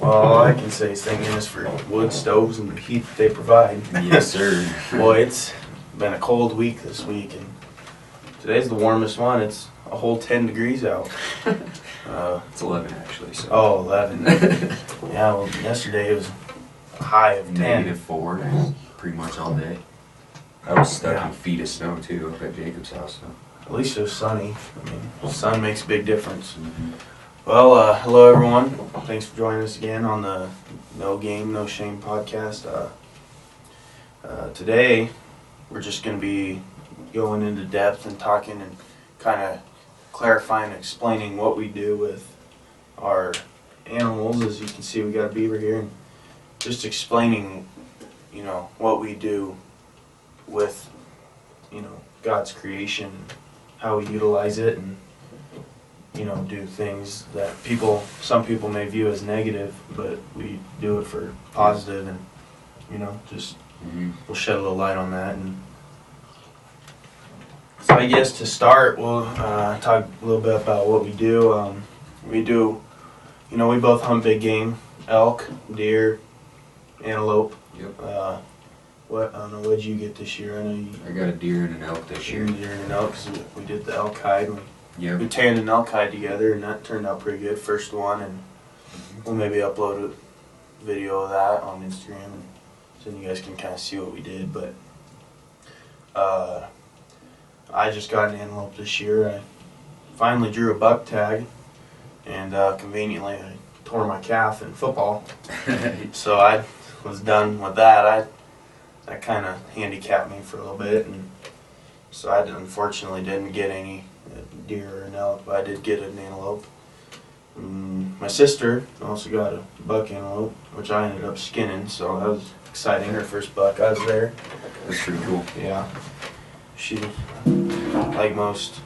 Well, all I can say is thank goodness for wood stoves and the heat that they provide. Yes, sir. Boy, it's been a cold week this week, and today's the warmest one. It's a whole 10 degrees out. It's 11 actually. So. Oh, 11. Yeah, well, yesterday it was a high of 10. -4 pretty much all day. I was stuck Yeah. in feet of snow too up at Jacob's house. So. At least it was sunny. I mean, the sun makes a big difference. Well, hello everyone. Thanks for joining us again on the No Game, No Shame podcast. Today, we're just going to be going into depth and talking and kind of clarifying and explaining what we do with our animals. As you can see, we got a beaver here, and just explaining, what we do with, God's creation, how we utilize it, and do things that some people may view as negative, but we do it for positive, and just we'll shed a little light on that. And so I guess to start, we'll talk a little bit about what we do. We both hunt big game, elk, deer, antelope. Yep. I don't know, what did you get this year? I know I got a deer and an elk this year. deer and an elk, because we did the elk hide. We Yep. tanned an elk hide together, and that turned out pretty good. First one, and we'll maybe upload a video of that on Instagram, and so you guys can kind of see what we did. But I just got an antelope this year. I finally drew a buck tag, and conveniently I tore my calf in football, so I was done with that. That kind of handicapped me for a little bit, and so I unfortunately didn't get any deer or an elk, but I did get an antelope. My sister also got a buck antelope, which I ended up skinning, so that was exciting. Her first buck, I was there. That's pretty cool. Yeah. She, like most,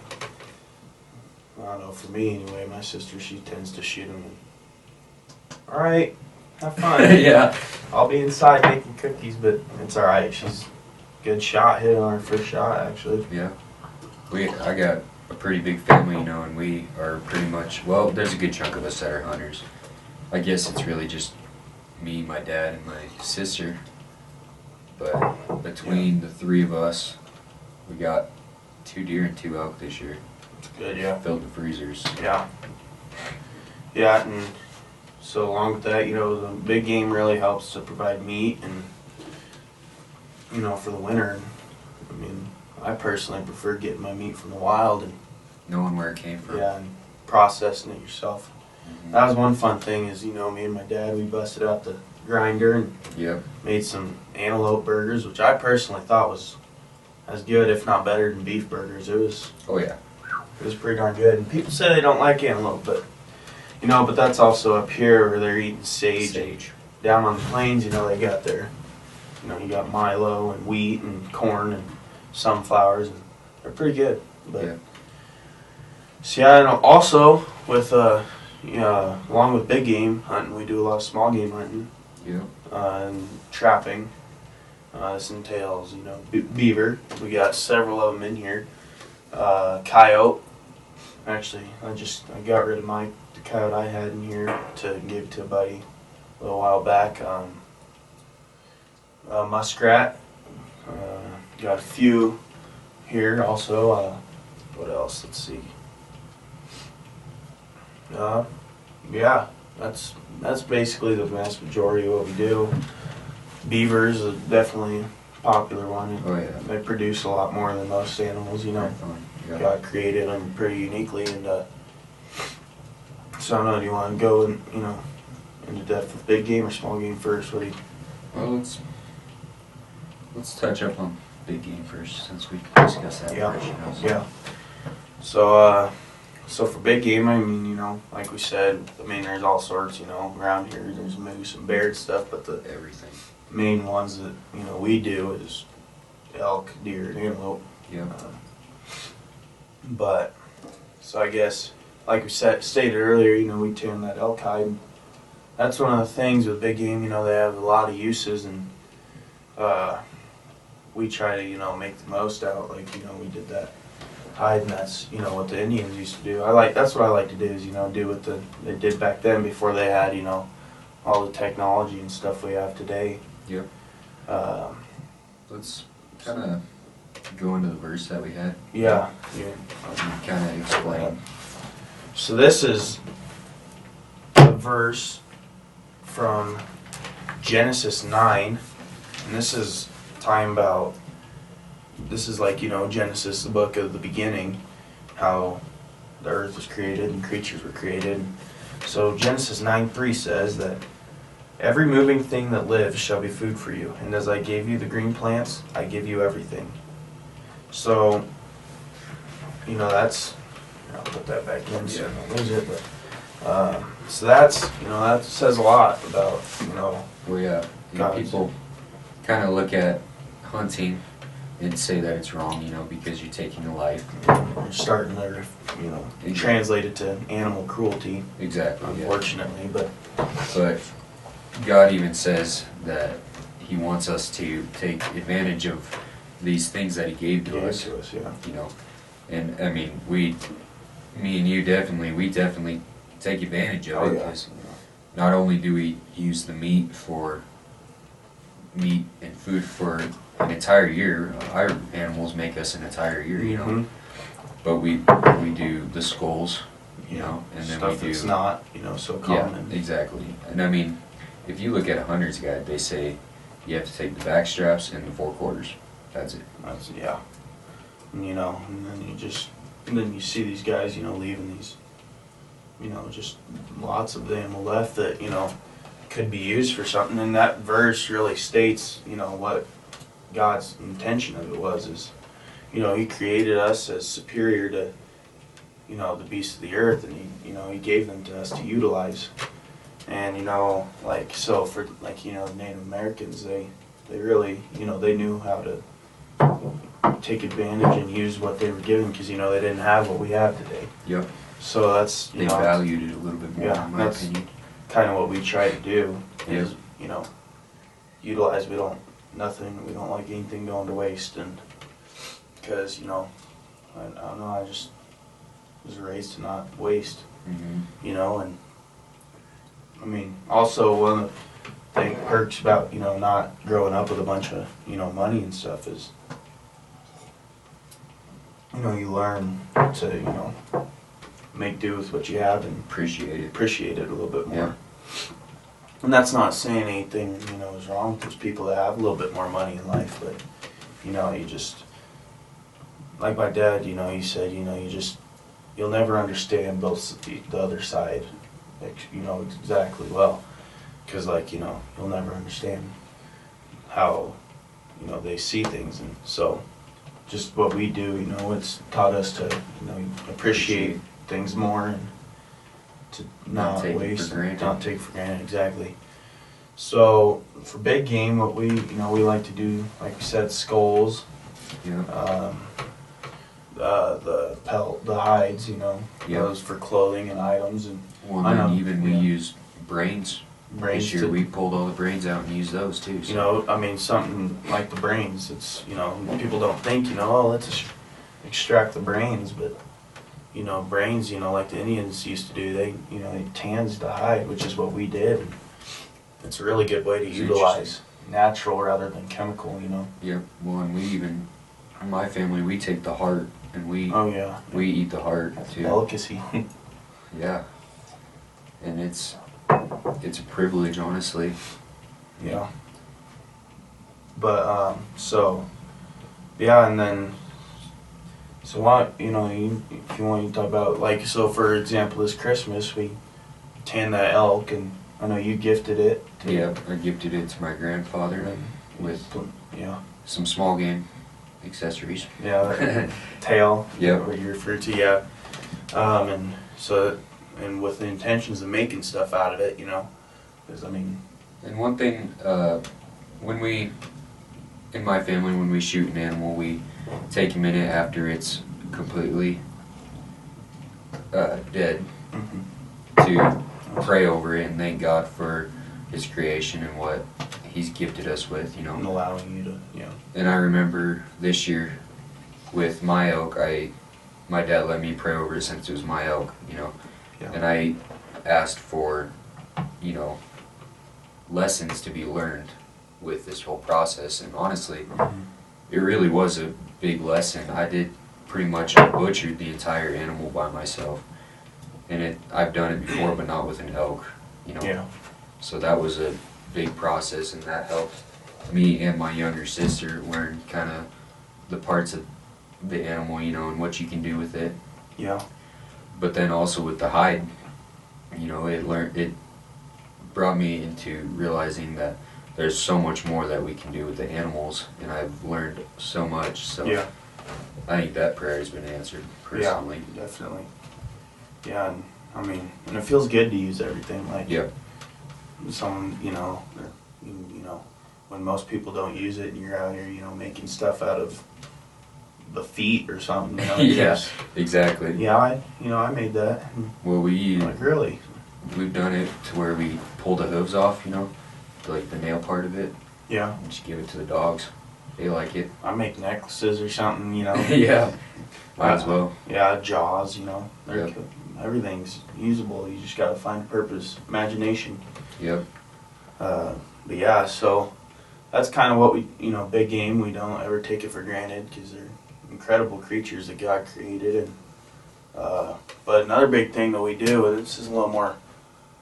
I don't know, for me anyway, my sister, she tends to shoot them. Alright, have fun. Yeah. I'll be inside making cookies, but it's alright. She's a good shot, hit on her first shot, actually. Yeah. I got a pretty big family, and we are pretty much, well, there's a good chunk of us that are hunters. I guess it's really just me, my dad, and my sister. But between the three of us, we got 2 deer and 2 elk this year. It's good, yeah. Filled the freezers. Yeah. Yeah, and so along with that, the big game really helps to provide meat and, for the winter. I mean, I personally prefer getting my meat from the wild and Knowing where it came from. yeah, and processing it yourself. That was one fun thing is, me and my dad, we busted out the grinder and Yep. made some antelope burgers, which I personally thought was as good, if not better, than beef burgers. It was Oh yeah. pretty darn good. And people say they don't like antelope, but but that's also up here where they're eating sage. Down on the plains, they got their, you got milo and wheat and corn and sunflowers, and they're pretty good. But Yeah. so yeah, and also with along with big game hunting, we do a lot of small game hunting Yep. and trapping. This entails, beaver. We got several of them in here. Coyote. Actually, I got rid of the coyote I had in here to give to a buddy a little while back. Muskrat. Got a few here also. What else? Let's see. Yeah, that's basically the vast majority of what we do. Beavers are definitely a popular one. Oh yeah. They produce a lot more than most animals, Very fun. Yeah. God created them pretty uniquely, and so I don't know. Do you want to go into depth with big game or small game first? What do you? Well, let's touch up on big game first, since we discussed that Yeah. first. So. Yeah. So for big game, I mean, like we said, I mean, there's all sorts, around here. There's moose and bear and stuff, but the Everything. main ones that we do is elk, deer, and antelope. Yeah. But so I guess, like we stated earlier, we tan that elk hide. And that's one of the things with big game. They have a lot of uses, and we try to make the most out. Like we did that hide, and that's what the Indians used to do. That's what I like to do is do what they did back then before they had all the technology and stuff we have today. Yep. Um, Let's kind of go into the verse that we had. yeah. Kind of explain. So this is a verse from Genesis 9, and this is talking about, this is like, Genesis, the book of the beginning, how the earth was created and creatures were created. So Genesis 9:3 says that every moving thing that lives shall be food for you, and as I gave you the green plants, I give you everything. So, that's, I'll put that back in so I don't lose it, but, so that's, that says a lot about, Well, yeah, God's- people kind of look at hunting and say that it's wrong, because you're taking a life. we're starting to, Exactly. translate it to animal cruelty, Exactly. Yeah. unfortunately, but, But God even says that He wants us to take advantage of these things that He gave to gave us. to us, yeah. And I mean, me and you we definitely take advantage of Oh, it yeah. because not only do we use the meat and food for an entire year, our animals make us an entire year, Mhm. but we do the skulls, and then Stuff we that's do not, so common. yeah, exactly. And I mean, if you look at a hunter's guide, they say you have to take the back straps and the four quarters. That's it. That's, yeah. And, and then you see these guys, leaving these, just lots of the animal left that, could be used for something. And that verse really states, what God's intention of it was, is, He created us as superior to, the beasts of the earth, and He gave them to us to utilize. And, so for, the Native Americans, they really, they knew how to take advantage and use what they were given because, they didn't have what we have today. Yep. So that's, They valued it a little bit more, yeah, in my that's- opinion. kind of what we try to do is, Yep. utilize, we don't like anything going to waste. And because, I don't know, I just was raised to not waste, Mm-hmm. and I mean, also one of the perks about, not growing up with a bunch of, money and stuff is, you learn to, make do with what you have and Appreciate it. appreciate it a little bit more. Yeah. And that's not saying anything, is wrong. There's people that have a little bit more money in life, but, you just, like my dad, he said, you'll never understand the other side, exactly well. Because, you'll never understand how, they see things. And so, just what we do, it's taught us to, appreciate things more and to not take it for waste, granted. not take for granted, exactly. So, for big game, what we like to do, like we said, skulls, Yeah. the hides, Yep. those for clothing and items, and Well, I and then know, even we yeah. use brains. brains. This year To, we pulled all the brains out and used those too. So. I mean, something like the brains. It's, people don't think, oh, let's extract the brains, but, brains, like the Indians used to do, they tans the hide, which is what we did. And it's a really good way to It's utilize natural rather than chemical, Yep. Well, and we even, in my family, we take the heart and we Oh, yeah. eat the heart That's a too. delicacy. Yeah. And it's a privilege, honestly. Yeah. But, yeah, and then, so why, if you want to talk about, so for example, this Christmas, we tanned that elk, and I know you gifted it. Yeah, I gifted it to my grandfather with Yeah. some small game accessories. Yeah, that tail. Yep. What you refer to, yeah. And with the intentions of making stuff out of it, because, I mean, And one thing, in my family, when we shoot an animal, we take a minute after it's completely dead to pray over it and thank God for His creation and what He's gifted us with, and allowing you to, And I remember this year with my elk, my dad let me pray over it since it was my elk, Yeah. And I asked for, lessons to be learned with this whole process. And honestly, it really was a big lesson. I did pretty much butchered the entire animal by myself, and I've done it before, but not with an elk, you know. Yeah. So that was a big process, and that helped me and my younger sister learn kind of the parts of the animal, you know, and what you can do with it. Yeah. But then also with the hide, you know, it brought me into realizing that there's so much more that we can do with the animals, and I've learned so much. So Yeah. I think that prayer has been answered personally. Yeah, definitely. Yeah, and I mean, and it feels good to use everything. Like, Yep. some, you know, when most people don't use it, and you're out here, you know, making stuff out of the feet or something. You know, Yeah, exactly. Yeah, I made that. Well, Like, really? we've done it to where we pull the hooves off, you know, like the nail part of it, Yeah. and just give it to the dogs. They like it. I make necklaces or something, you know. Yeah, might as well. Yeah, jaws, you know. Yep. Everything's usable. You just gotta find purpose, imagination. Yep. But yeah, so that's kind of what we, you know, big game. We don't ever take it for granted because they're incredible creatures that God created. And but another big thing that we do, and this is a little more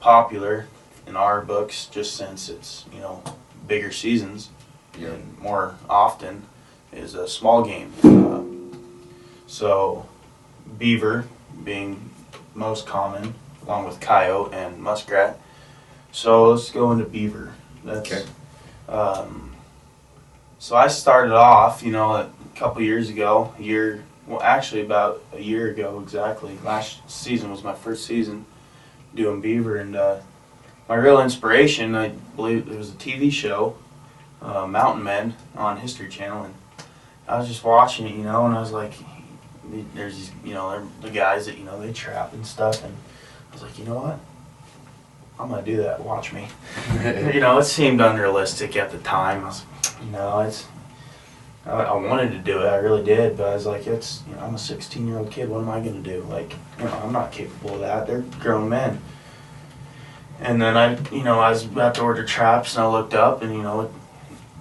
popular in our books, just since it's, you know, bigger seasons Yep. and more often, is a small game. So beaver being most common, along with coyote and muskrat. So let's go into beaver. That's, Okay. So I started off, you know, a couple years ago, actually about a year ago exactly. Last season was my first season doing beaver, and my real inspiration, I believe it was a TV show, Mountain Men on History Channel, and I was just watching it, you know, and I was like, there's these, you know, they're the guys that, you know, they trap and stuff, and I was like, you know what? I'm gonna do that. Watch me. You know, it seemed unrealistic at the time. I was, you know, I wanted to do it. I really did, but I was like, it's, you know, I'm a 16-year-old kid. What am I gonna do? Like, you know, I'm not capable of that. They're grown men. And then I was about to order traps, and I looked up, and you know,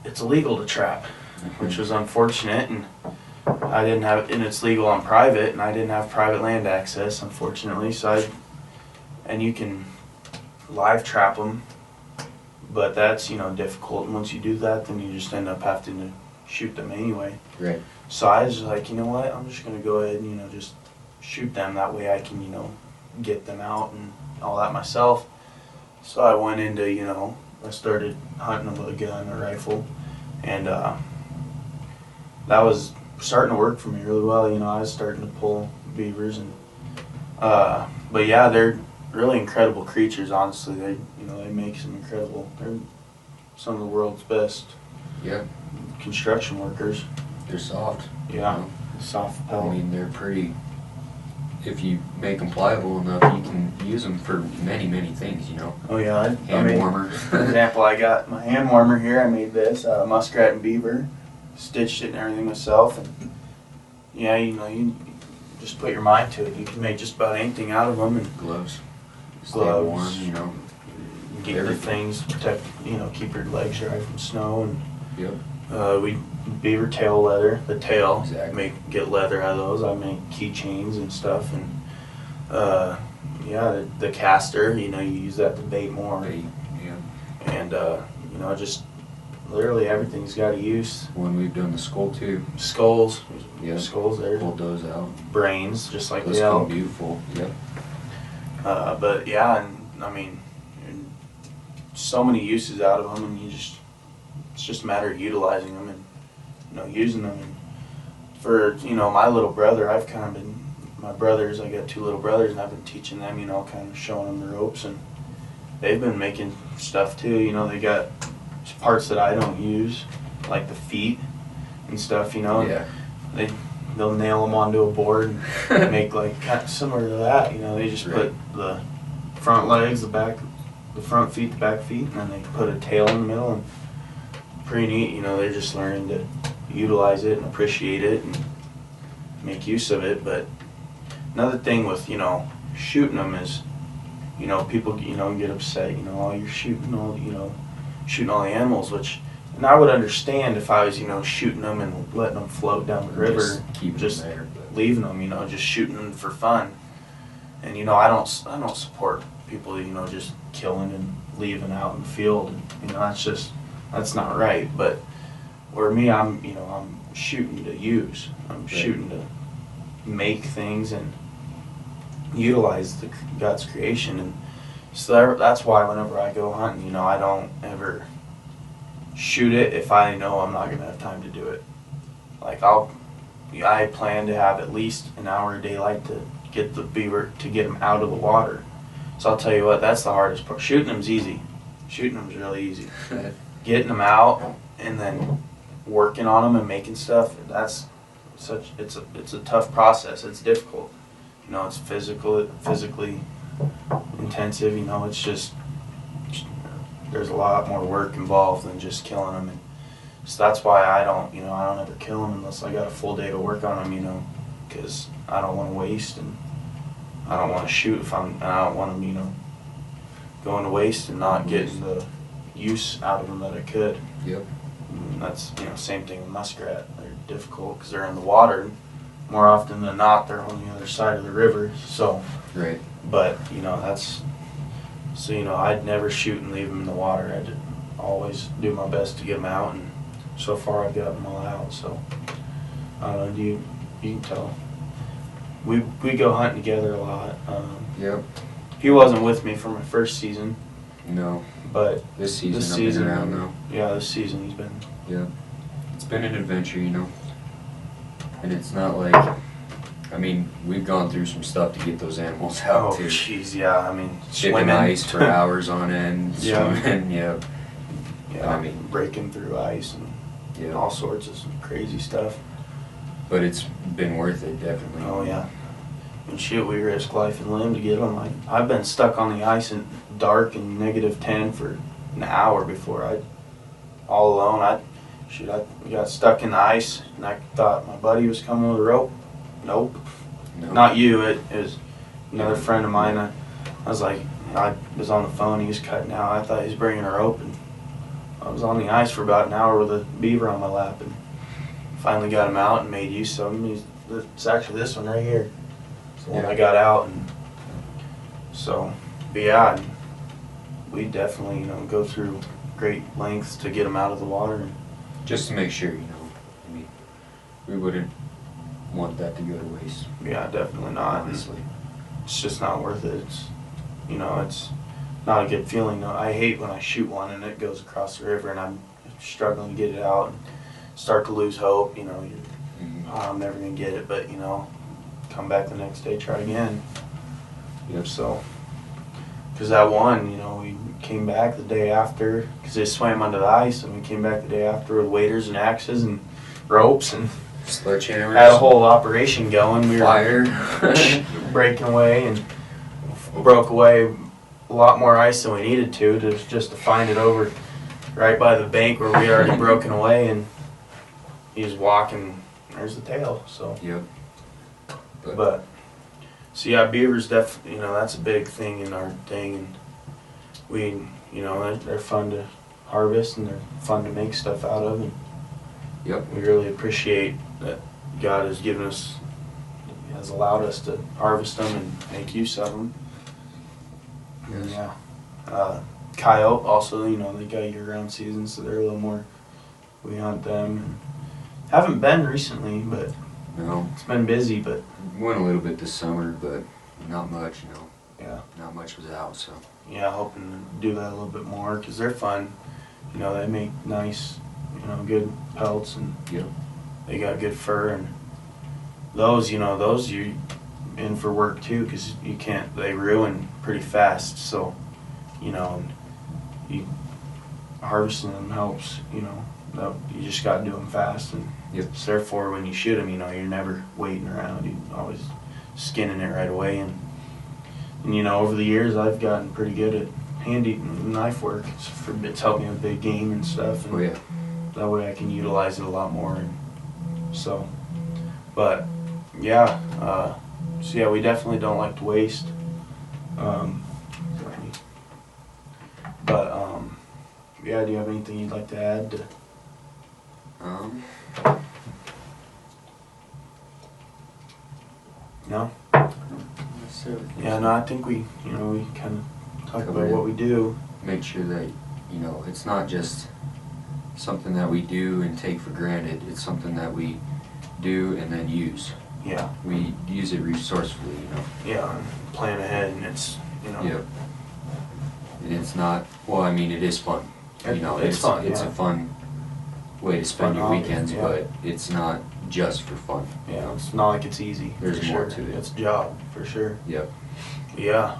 it's illegal to trap, which was unfortunate, and I didn't have, and it's legal on private, and I didn't have private land access, unfortunately. So and you can live trap them, but that's, you know, difficult. And once you do that, then you just end up having to shoot them anyway. Right. So I was like, you know what? I'm just gonna go ahead and, you know, just shoot them. That way I can, you know, get them out and all that myself. So I went into, you know, I started hunting them with a gun, a rifle, and that was starting to work for me really well. You know, I was starting to pull beavers, and but yeah, they're really incredible creatures. Honestly, they make some incredible. They're some of the world's best Yeah. construction workers. They're soft. Yeah, You know? soft I pelt. mean, they're pretty. If you make them pliable enough, you can use them for many, many things. You know, Oh yeah, I hand mean, warmer. for example, I got my hand warmer here. I made this out of muskrat and beaver, stitched it and everything myself, and yeah, you know, you just put your mind to it. You can make just about anything out of them, and Gloves. Stay Gloves. warm. You know. get your Everything. things protect. You know, keep your legs dry from snow, and Yep. we beaver tail leather. The tail, Exactly. get leather out of those. I make keychains and stuff, and yeah, the caster. You know, you use that to bait more, Bait. Yeah. and you know, just literally everything's got a use. When we've done the skull too, Skulls, Yeah. skulls there. pulled those out. Brains, just like Those the come elk. beautiful. Yep. But yeah, and I mean, and so many uses out of them, and it's just a matter of utilizing them and, you know, using them. And for, you know, my little brother, I've kind of been, my brothers, I got 2 little brothers, and I've been teaching them, you know, kind of showing them the ropes, and they've been making stuff too. You know, they got parts that I don't use, like the feet and stuff, you know. Yeah. They'll nail them onto a board and make like kind of similar to that. You know, they just Right. put the front legs, the front feet, the back feet, and then they put a tail in the middle, and pretty neat. You know, they're just learning to utilize it and appreciate it and make use of it. But another thing with, you know, shooting them is, you know, people, you know, get upset. You know, oh, you're shooting all, you know, shooting all the animals, and I would understand if I was, shooting them and letting them float down the river, Just keep just them there. But leaving them, just shooting them for fun. And I don't support people, just killing and leaving out in the field. And, that's not right. But where me, I'm shooting to use. I'm shooting to make things and utilize God's creation. And so that's why whenever I go hunting, I don't ever shoot it if I know I'm not gonna have time to do it. Like I plan to have at least an hour of daylight to get the beaver, to get them out of the water. So I'll tell you what, that's the hardest part. Shooting them's easy. Shooting them's really easy. Getting them out and then working on them and making stuff, it's a tough process. It's difficult. It's physically intensive. It's just, there's a lot more work involved than just killing them. And so that's why I don't ever kill them unless I got a full day to work on them, because I don't want to waste, and I don't want to shoot and I don't want them, going to waste and not getting the use out of them that I could. Yep. And that's, same thing with muskrat. They're difficult because they're in the water. More often than not, they're on the other side of the river. So, Right. but, I'd never shoot and leave them in the water. I'd always do my best to get them out, and so far I've got them all out. So, I don't know, you can tell. We go hunting together a lot. Yep. He wasn't with me for my first season, No. but This season this I've season, been around now. yeah, this season he's been. Yeah. It's been an adventure, And it's not like, we've gone through some stuff to get those animals out Oh, too. jeez, yeah. Shipping Swimming. ice for hours on end, Yeah. swimming, yeah. Yeah, breaking through ice and Yeah. all sorts of crazy stuff. But it's been worth it, definitely. Oh yeah. And shit, we risk life and limb to get them. I've been stuck on the ice in dark and -10 for an hour before all alone. I got stuck in the ice and I thought my buddy was coming with a rope. Nope. No. Not you. It was another friend of mine. I was like, I was on the phone. He was cutting out. I thought he was bringing a rope, and I was on the ice for about an hour with a beaver on my lap, and finally got him out and made use of him. It's actually this one right here. It's the one I got out, and so, but yeah, and we definitely go through great lengths to get them out of the water. And Just to make sure, we wouldn't want that to go to waste. yeah, definitely not. Honestly. It's just not worth it. It's it's not a good feeling. I hate when I shoot one and it goes across the river and I'm struggling to get it out and start to lose hope. I'm never gonna get it, but come back the next day, try again. Yep. So, because that one, we came back the day after because they swam under the ice, and we came back the day after with waders and axes and ropes and Sledgehammers. had a whole operation going. We were fire. breaking away and broke away a lot more ice than we needed to just to find it over right by the bank where we already broken away, and he's walking. There's the tail. So. Yep. But so yeah, beavers that's a big thing in our thing, and we they're fun to harvest and they're fun to make stuff out of, and Yep. we really appreciate that God has allowed us to harvest them and make use of them. Yes. Yeah. Coyote also, they got year-round season, so they're a little more. We hunt them. And haven't been recently, but No. it's been busy. But Went a little bit this summer, but not much, yeah, Not much was out, so. yeah, hoping to do that a little bit more because they're fun. They make nice, good pelts, and Yep. they got good fur, and those you in for work too because you can't. They ruin pretty fast, so and you harvesting them helps. You just got to do them fast, and Yep. so therefore when you shoot them, you're never waiting around. You're always skinning it right away, and over the years I've gotten pretty good at handy knife work. It's helped me with big game and stuff, and Oh yeah. that way I can utilize it a lot more. And so, but yeah, so yeah, we definitely don't like to waste. But yeah, do you have anything you'd like to add? Um, No? so Yeah, no, I think we kind of talk Cover about it. what we do. make sure that, it's not just something that we do and take for granted. It's something that we do and then use. Yeah, We use it resourcefully, yeah, and plan ahead, and it's, Yep. And it's not, well, I mean, it is fun. It's fun, It's yeah. a fun way to spend Fun your hobby, weekends, yeah. but it's not just for fun. Yeah, it's not like it's easy. There's for more sure. to it. It's a job, for sure. Yep. Yeah.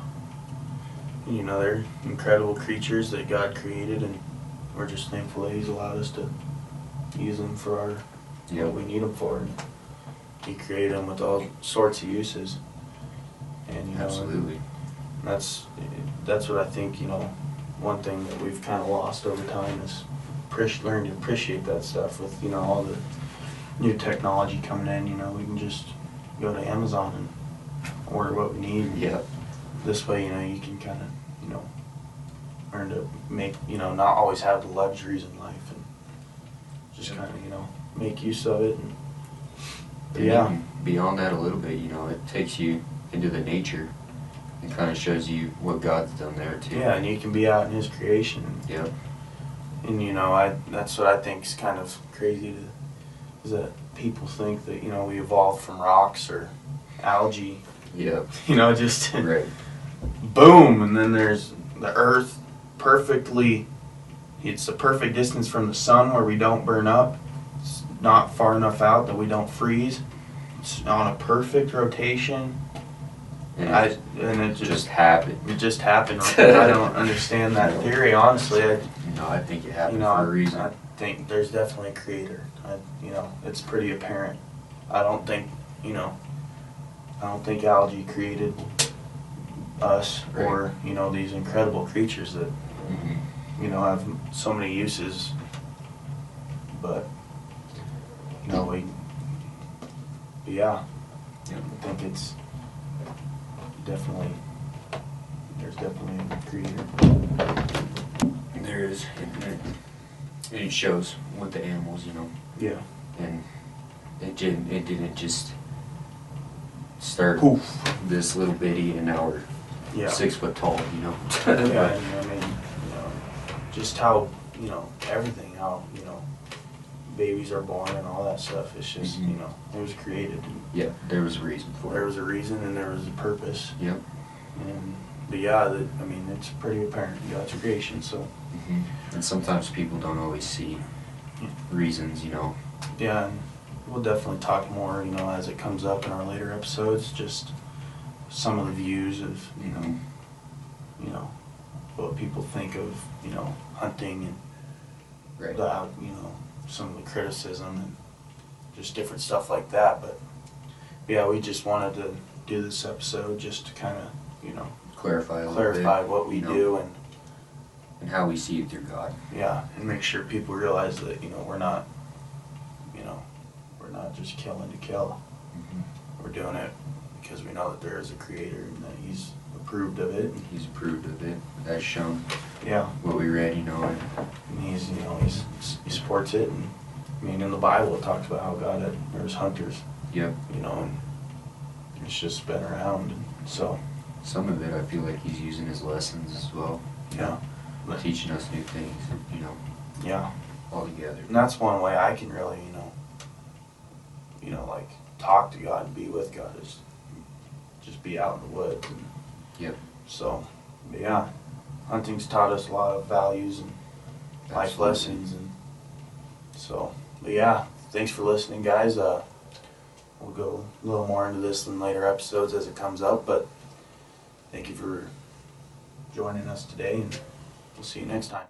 They're incredible creatures that God created, and we're just thankful that He's allowed us to use them for what we need them for. And He created them with all sorts of uses. And Absolutely. that's what I think. One thing that we've kind of lost over time is learn to appreciate that stuff. With all the new technology coming in, we can just go to Amazon and order what we need. Yep. This way, you can kind of, learn to make, not always have the luxuries in life, and just kind of, make use of it. And Yeah. even beyond that a little bit, it takes you into the nature and kind of shows you what God's done there too. Yeah, and you can be out in His creation. Yep. And that's what I think is kind of crazy is that people think that, we evolved from rocks or algae, Yep. just Right. boom, and then there's the earth it's the perfect distance from the sun where we don't burn up. It's not far enough out that we don't freeze. It's on a perfect rotation. And It just happened. It just happened. I don't understand that theory, honestly. I think it happened for a reason. I think there's definitely a creator. It's pretty apparent. I don't think algae created us, Right. or these incredible creatures that Mhm. have so many uses. But yeah, Yep. I think it's there's definitely a creator. There is, and it shows with the animals, Yeah. and it didn't just start Poof. this little bitty and now we're Yeah. 6 foot tall, Yeah, and I mean, just how, everything, how, babies are born and all that stuff. It's just, Mhm. it was created. Yeah, there was a reason for There it. was a reason and there was a purpose. Yep. But yeah, it's pretty apparent in God's creation. So Hmm. And sometimes people don't always see reasons, yeah, and we'll definitely talk more, as it comes up in our later episodes. Just some of the views of, Mhm. what people think of, hunting and Right. some of the criticism and just different stuff like that. But yeah, we just wanted to do this episode just to kind of, Clarify a little clarify bit, what we you know. do, and how we see it through God. yeah, and make sure people realize that, we're not just killing to kill. Mhm. We're doing it because we know that there is a creator and that He's approved of it. He's approved of it, as shown Yeah, what we read, and and he supports it. And in the Bible it talks about how there's hunters, yep. and it's just been around. And so, Some of it I feel like he's using his lessons as well, yeah, teaching us new things, yeah. all together. And that's one way I can really, like talk to God and be with God is just be out in the woods. And Yep. so, but yeah, hunting's taught us a lot of values and life Absolutely. lessons, and so, but yeah, thanks for listening, guys. We'll go a little more into this in later episodes as it comes up, but thank you for joining us today, and we'll see you next time.